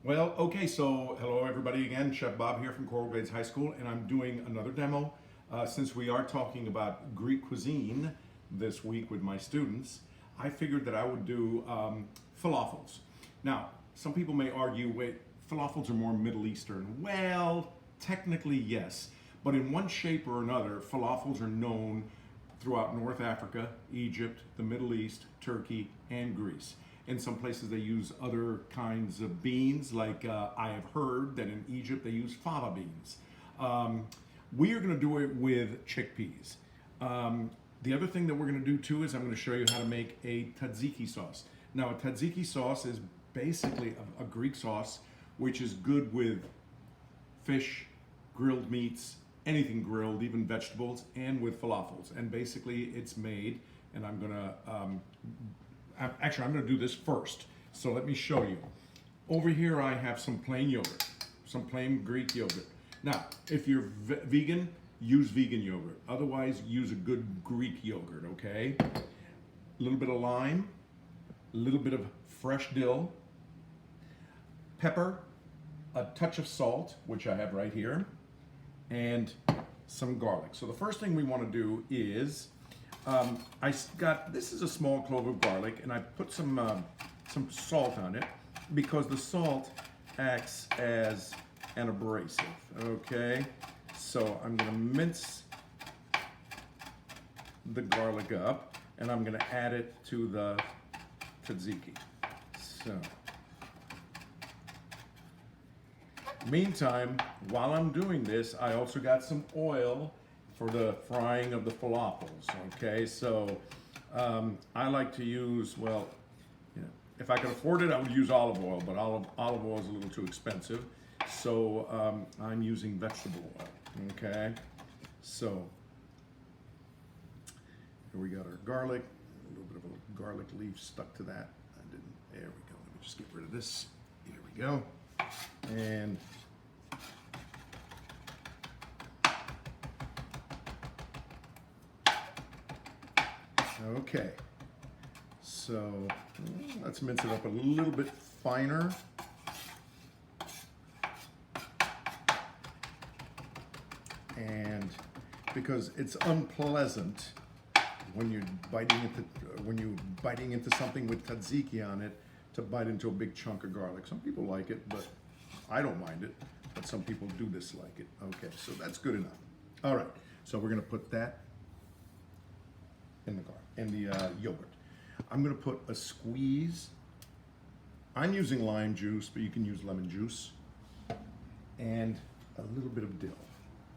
Well, okay, so hello everybody again. Chef Bob here from Coral Glades High School, and I'm doing another demo. Since we are talking about Greek cuisine this week with my students, I figured that I would do falafels. Now, some people may argue, wait, falafels are more Middle Eastern. Well, technically yes, but in one shape or another, falafels are known throughout North Africa, Egypt, the Middle East, Turkey, and Greece. In some places they use other kinds of beans, like I have heard that in Egypt they use fava beans. We are going to do it with chickpeas. The other thing that we're going to do too is I'm going to show you how to make a Tatziki sauce. Now a Tatziki sauce is basically a Greek sauce which is good with fish, grilled meats, anything grilled, even vegetables, and with falafels. And basically it's made, and I'm going to actually, I'm going to do this first. So let me show you. Over here, I have some plain yogurt, some plain Greek yogurt. Now, if you're vegan, use vegan yogurt. Otherwise, use a good Greek yogurt, okay? A little bit of lime, a little bit of fresh dill, pepper, a touch of salt, which I have right here, and some garlic. So the first thing we want to do is this is a small clove of garlic, and I put some salt on it because the salt acts as an abrasive, okay? So I'm gonna mince the garlic up, and I'm gonna add it to the tzatziki. So, meantime, while I'm doing this, I also got some oil for the frying of the falafels, okay? So I like to use, well, you know, if I could afford it, I would use olive oil, but olive oil is a little too expensive. So I'm using vegetable oil, okay? So here we got our garlic, a little bit of a garlic leaf stuck to that. There we go, let me just get rid of this. Here we go. And okay, so let's mince it up a little bit finer. And because it's unpleasant when you're biting into something with tzatziki on it to bite into a big chunk of garlic. Some people like it, but I don't mind it. But some people do dislike it. Okay, so that's good enough. All right, so we're gonna put that in the yogurt. I'm gonna put a squeeze. I'm using lime juice, but you can use lemon juice, and a little bit of dill.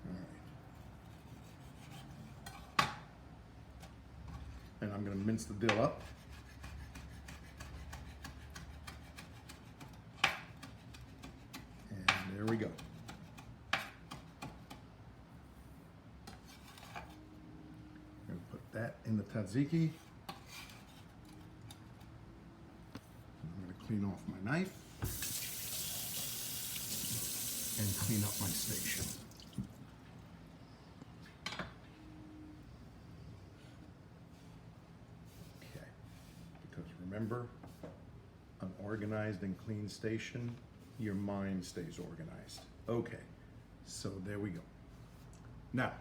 All right. And I'm gonna mince the dill up. And there we go. That in the tzatziki. I'm going to clean off my knife and clean up my station. Okay, because remember, an organized and clean station, your mind stays organized. Okay, so there we go. Now,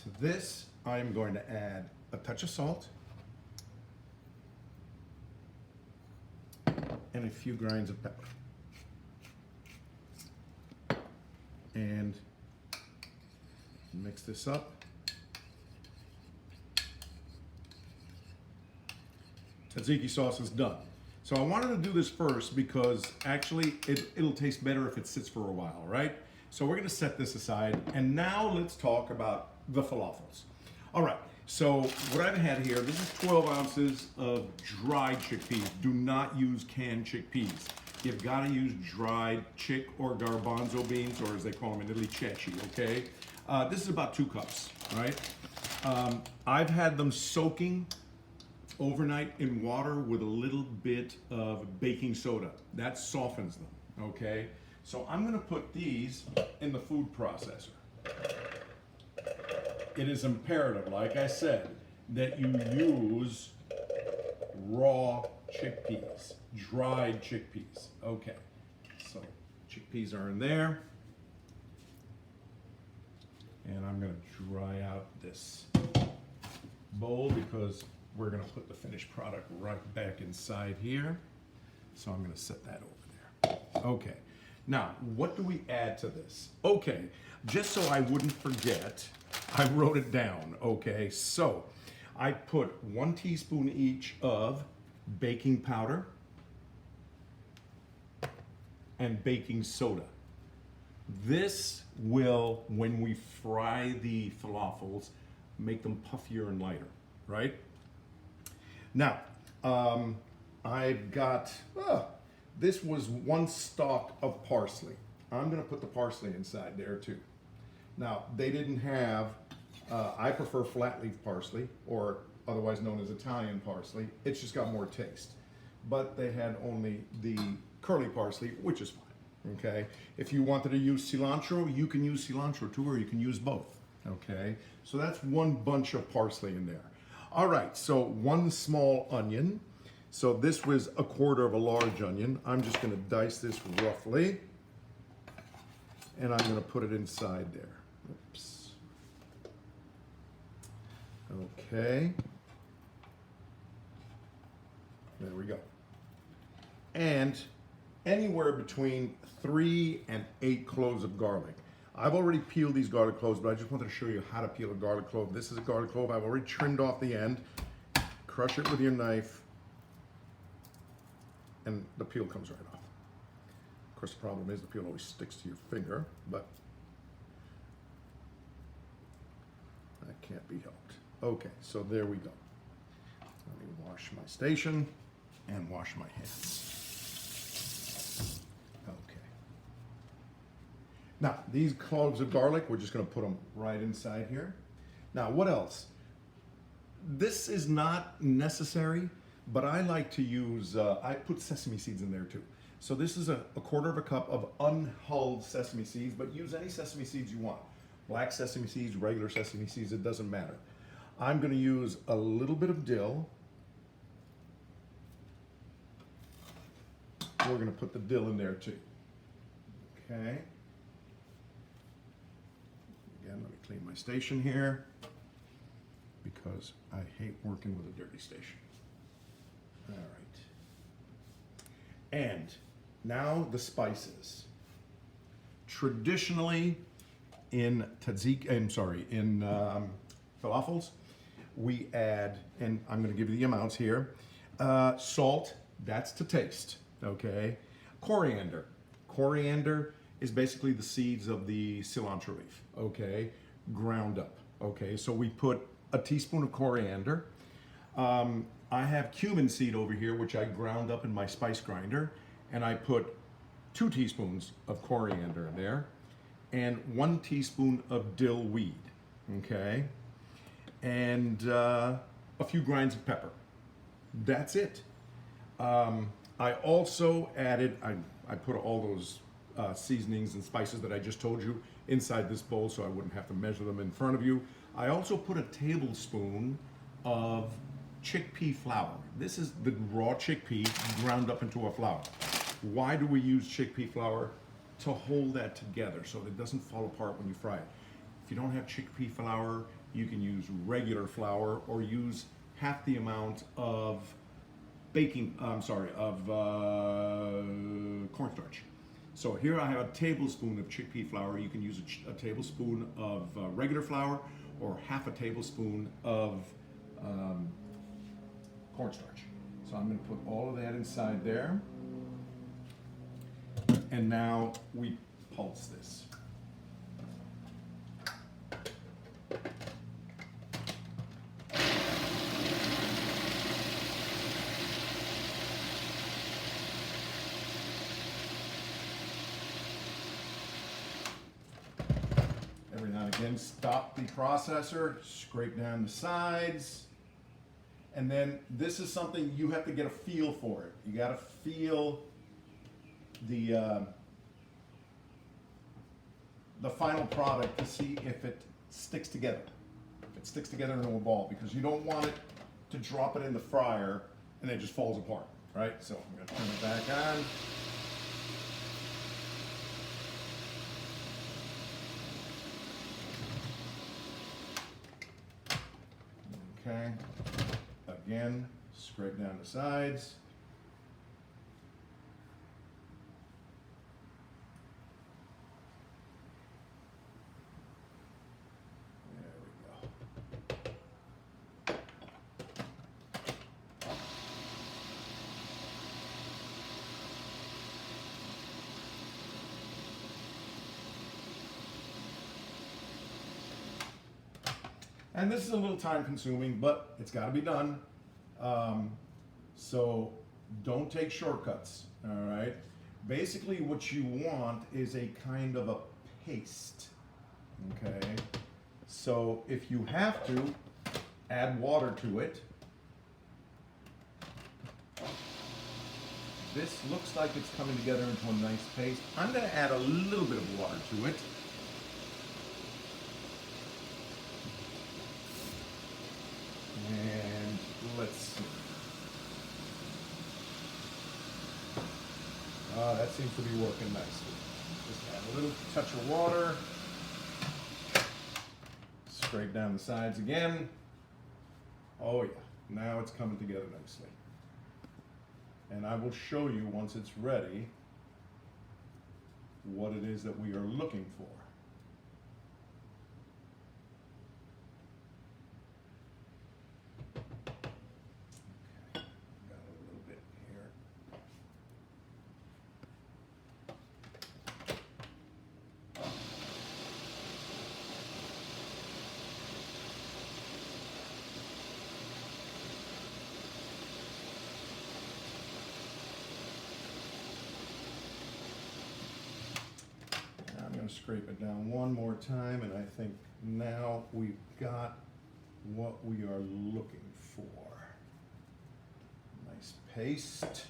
to this, I am going to add a touch of salt and a few grains of pepper. And mix this up. Tzatziki sauce is done. So I wanted to do this first because actually it'll taste better if it sits for a while, right? So we're gonna set this aside, and now let's talk about the falafels. All right, so what I've had here, this is 12 ounces of dried chickpeas. Do not use canned chickpeas. You've got to use dried chick or garbanzo beans, or as they call them in Italy, ceci, okay? This is about 2 cups, right? I've had them soaking overnight in water with a little bit of baking soda. That softens them, okay? So I'm gonna put these in the food processor. It is imperative, like I said, that you use raw chickpeas, dried chickpeas. Okay, so chickpeas are in there. And I'm gonna dry out this bowl because we're gonna put the finished product right back inside here. So I'm gonna set that over there. Okay, now what do we add to this? Okay, just so I wouldn't forget, I wrote it down, okay? So I put 1 teaspoon each of baking powder and baking soda. This will, when we fry the falafels, make them puffier and lighter, right? Now, I've got, this was 1 stalk of parsley. I'm gonna put the parsley inside there too. Now, they didn't have, I prefer flat leaf parsley, or otherwise known as Italian parsley. It's just got more taste. But they had only the curly parsley, which is fine. Okay, if you wanted to use cilantro, you can use cilantro too, or you can use both. Okay, so that's 1 bunch of parsley in there. All right, so 1 small onion. So this was 1/4 of a large onion. I'm just going to dice this roughly, and I'm going to put it inside there. Oops. Okay. There we go. And anywhere between 3 and 8 cloves of garlic. I've already peeled these garlic cloves, but I just wanted to show you how to peel a garlic clove. This is a garlic clove. I've already trimmed off the end. Crush it with your knife, and the peel comes right off. Of course, the problem is the peel always sticks to your finger, but that can't be helped. Okay, so there we go. Let me wash my station and wash my hands. Okay. Now, these cloves of garlic, we're just going to put them right inside here. Now, what else? This is not necessary, but I like to use, I put sesame seeds in there too. So this is a 1/4 cup of unhulled sesame seeds, but use any sesame seeds you want. Black sesame seeds, regular sesame seeds, it doesn't matter. I'm going to use a little bit of dill. We're going to put the dill in there too. Okay. Again, let me clean my station here because I hate working with a dirty station. All right. And now the spices. Traditionally in Tatziki, in Felafels, we add, and I'm going to give you the amounts here, salt, that's to taste, okay? Coriander. Coriander is basically the seeds of the cilantro leaf, okay? Ground up, okay? So we put a teaspoon of coriander. I have cumin seed over here, which I ground up in my spice grinder, and I put 2 teaspoons of coriander in there, and 1 teaspoon of dill weed, okay? And a few grinds of pepper. That's it. I also added, I put all those seasonings and spices that I just told you inside this bowl so I wouldn't have to measure them in front of you. I also put a tablespoon of chickpea flour. This is the raw chickpea ground up into a flour. Why do we use chickpea flour? To hold that together so that it doesn't fall apart when you fry it. If you don't have chickpea flour, you can use regular flour or use half the amount of cornstarch. So here I have a tablespoon of chickpea flour. You can use a tablespoon of regular flour or half a tablespoon of cornstarch. So I'm going to put all of that inside there. And now we pulse this. Every now and again, stop the processor, scrape down the sides. And then this is something you have to get a feel for it. You got to feel the final product to see if it sticks together. If it sticks together into a ball, because you don't want it to drop it in the fryer and it just falls apart, right? So I'm going to turn it back on. Okay, again, scrape down the sides. There we go. And this is a little time consuming, but it's got to be done. So don't take shortcuts, all right? Basically what you want is a kind of a paste, okay? So if you have to, add water to it. This looks like it's coming together into a nice paste. I'm going to add a little bit of water to it. And let's see. That seems to be working nicely. Just add a little touch of water. Scrape down the sides again. Oh yeah, now it's coming together nicely. And I will show you once it's ready what it is that we are looking for. Scrape it down one more time, and I think now we've got what we are looking for. Nice paste.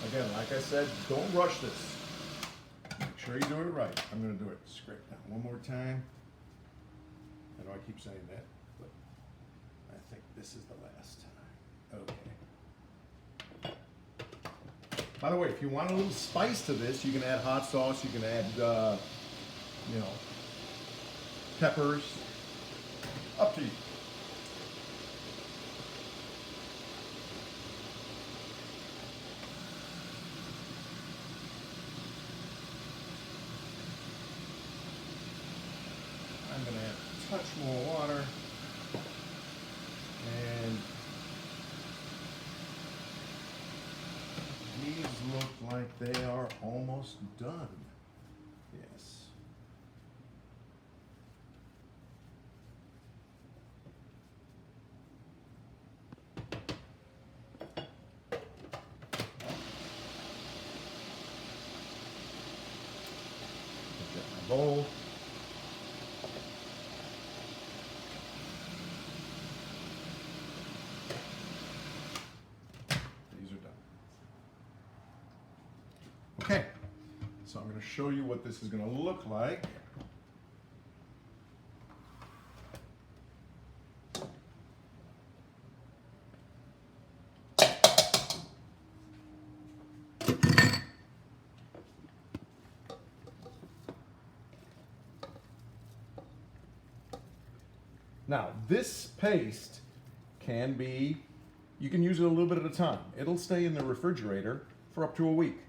Again, like I said, don't rush this. Make sure you do it right. I'm going to do it. Scrape down one more time. I know I keep saying that, but I think this is the last time. Okay. By the way, if you want a little spice to this, you can add hot sauce. You can add, peppers. Up to you. I'm going to add a touch more water, and these look like they are almost done. Yes. Get my bowl. Okay, so I'm going to show you what this is going to look like. Now, this paste can be, you can use it a little bit at a time. It'll stay in the refrigerator for up to a week.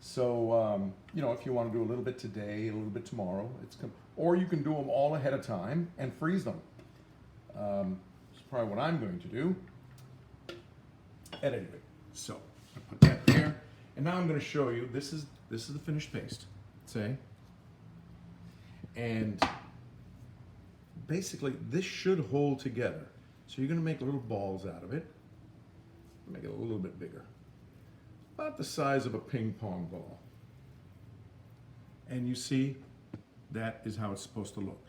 So, if you want to do a little bit today, a little bit tomorrow, or you can do them all ahead of time and freeze them. It's probably what I'm going to do. At any rate, so I put that there, and now I'm going to show you. This is the finished paste, say, and basically this should hold together. So you're going to make little balls out of it. Make it a little bit bigger. About the size of a ping pong ball. And you see, that is how it's supposed to look.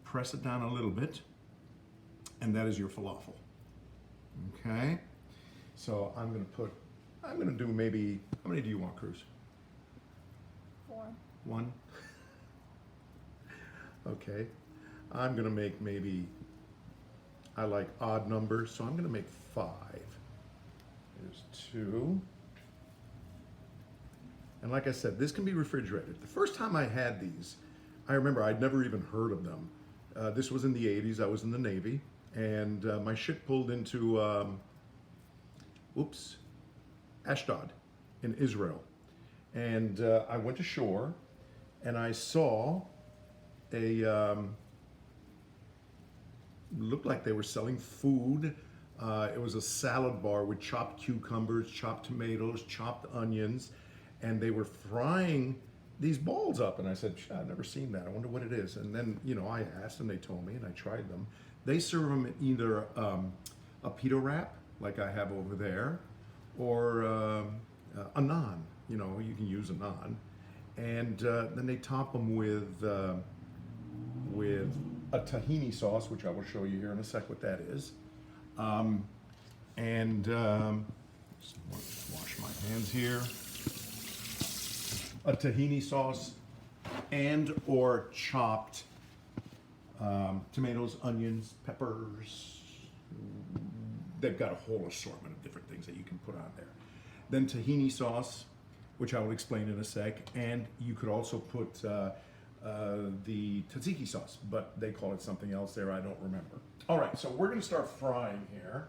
press it down a little bit, and that is your falafel. Okay? So I'm gonna do maybe, how many do you want, Cruz? 4. 1? Okay. I'm gonna make maybe, I like odd numbers, so I'm gonna make 5. There's 2. And like I said, this can be refrigerated. The first time I had these, I remember I'd never even heard of them. This was in the 80s, I was in the Navy, and my ship pulled into, Ashdod in Israel. And I went ashore, and I saw looked like they were selling food. It was a salad bar with chopped cucumbers, chopped tomatoes, chopped onions, and they were frying these balls up. And I said, I've never seen that. I wonder what it is. And then, I asked and they told me, and I tried them. They serve them in either a pita wrap, like I have over there, or a naan. You can use a naan. And then they top them with a tahini sauce, which I will show you here in a sec what that is. Just wash my hands here. A tahini sauce and or chopped tomatoes, onions, peppers. They've got a whole assortment of different things that you can put on there. Then tahini sauce, which I will explain in a sec, and you could also put the Tatziki sauce, but they call it something else there, I don't remember. All right, so we're gonna start frying here.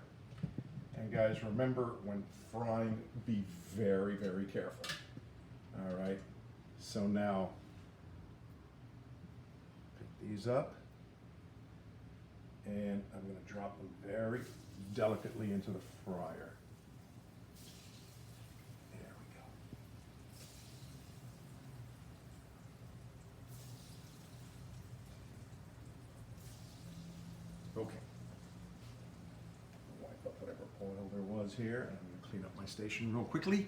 And guys, remember, when frying, be very, very careful. All right, so now, pick these up, and I'm gonna drop them very delicately into the fryer. There we go. Okay. Wipe up whatever oil there was here, and I'm gonna clean up my station real quickly.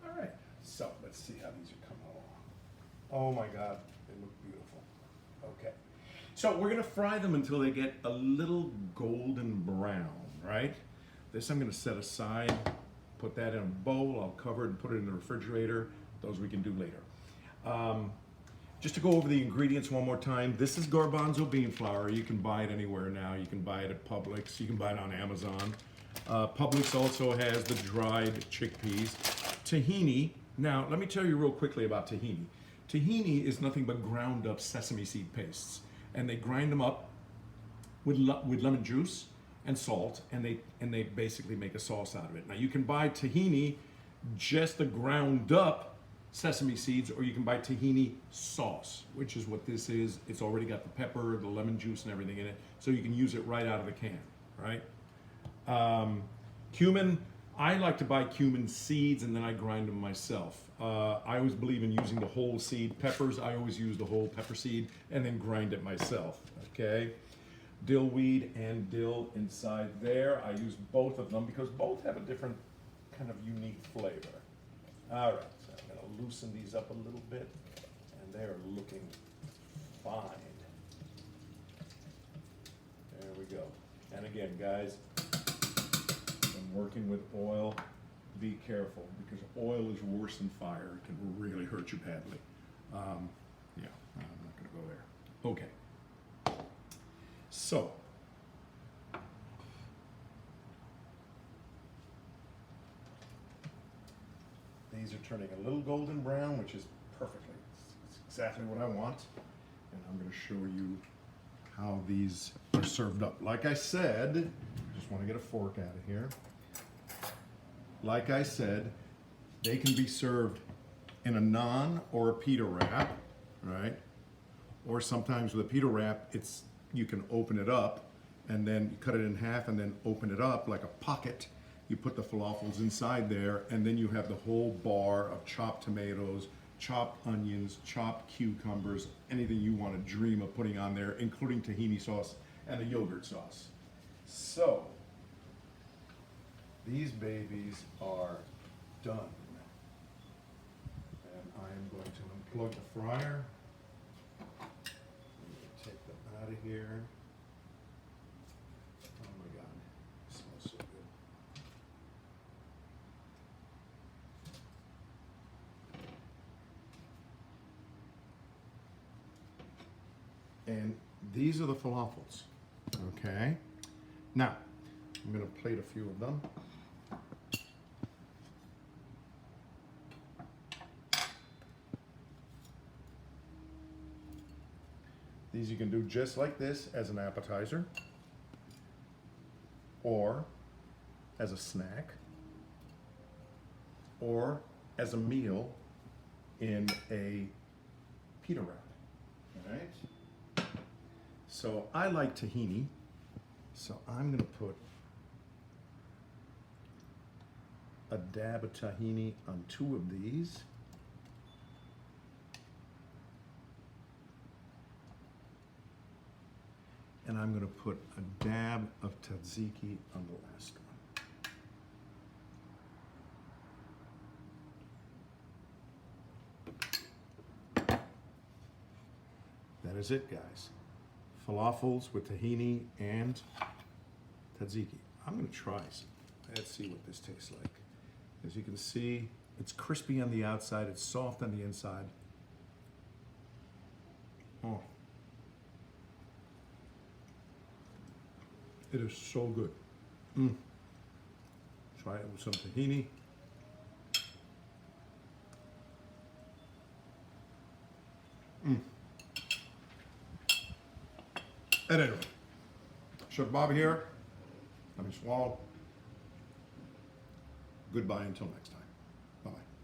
All right, so let's see how these are coming along. Oh my God, they look beautiful. Okay, so we're gonna fry them until they get a little golden brown, right? This I'm gonna set aside, put that in a bowl, I'll cover it and put it in the refrigerator. Those we can do later. Just to go over the ingredients one more time, this is garbanzo bean flour. You can buy it anywhere now. You can buy it at Publix, you can buy it on Amazon. Publix also has the dried chickpeas. Tahini, now let me tell you real quickly about tahini. Tahini is nothing but ground up sesame seed pastes. And they grind them up with lemon juice and salt, and they basically make a sauce out of it. Now you can buy tahini, just the ground up sesame seeds, or you can buy tahini sauce, which is what this is. It's already got the pepper, the lemon juice, and everything in it, so you can use it right out of the can, right? Cumin, I like to buy cumin seeds and then I grind them myself. I always believe in using the whole seed. Peppers, I always use the whole pepper seed and then grind it myself, okay? Dill weed and dill inside there. I use both of them because both have a different kind of unique flavor. All right, so I'm gonna loosen these up a little bit, and they're looking fine. There we go. And again, guys, when working with oil, be careful, because oil is worse than fire. It can really hurt you badly. Yeah, I'm not gonna go there. Okay. So, these are turning a little golden brown, which is perfectly, it's exactly what I want. And I'm going to show you how these are served up. Like I said, just want to get a fork out of here. Like I said, they can be served in a naan or a pita wrap, right? Or sometimes with a pita wrap, you can open it up and then you cut it in half and then open it up like a pocket. You put the falafels inside there, and then you have the whole bar of chopped tomatoes, chopped onions, chopped cucumbers, anything you want to dream of putting on there, including tahini sauce and a yogurt sauce. So, these babies are done. And I'm going to unplug the fryer. Take them out of here. Oh my God, it smells so good. And these are the falafels, okay? Now, I'm gonna plate a few of them. These you can do just like this as an appetizer, or as a snack, or as a meal in a pita wrap, all right? So I like tahini, so I'm gonna put a dab of tahini on 2 of these. And I'm going to put a dab of Tatziki on the last one. That is it, guys. Falafels with tahini and Tatziki. I'm going to try some. Let's see what this tastes like. As you can see, it's crispy on the outside, it's soft on the inside. Oh. It is so good. Try it with some tahini. And anyway, Chef Bob here. Let me swallow. Goodbye until next time. Bye-bye.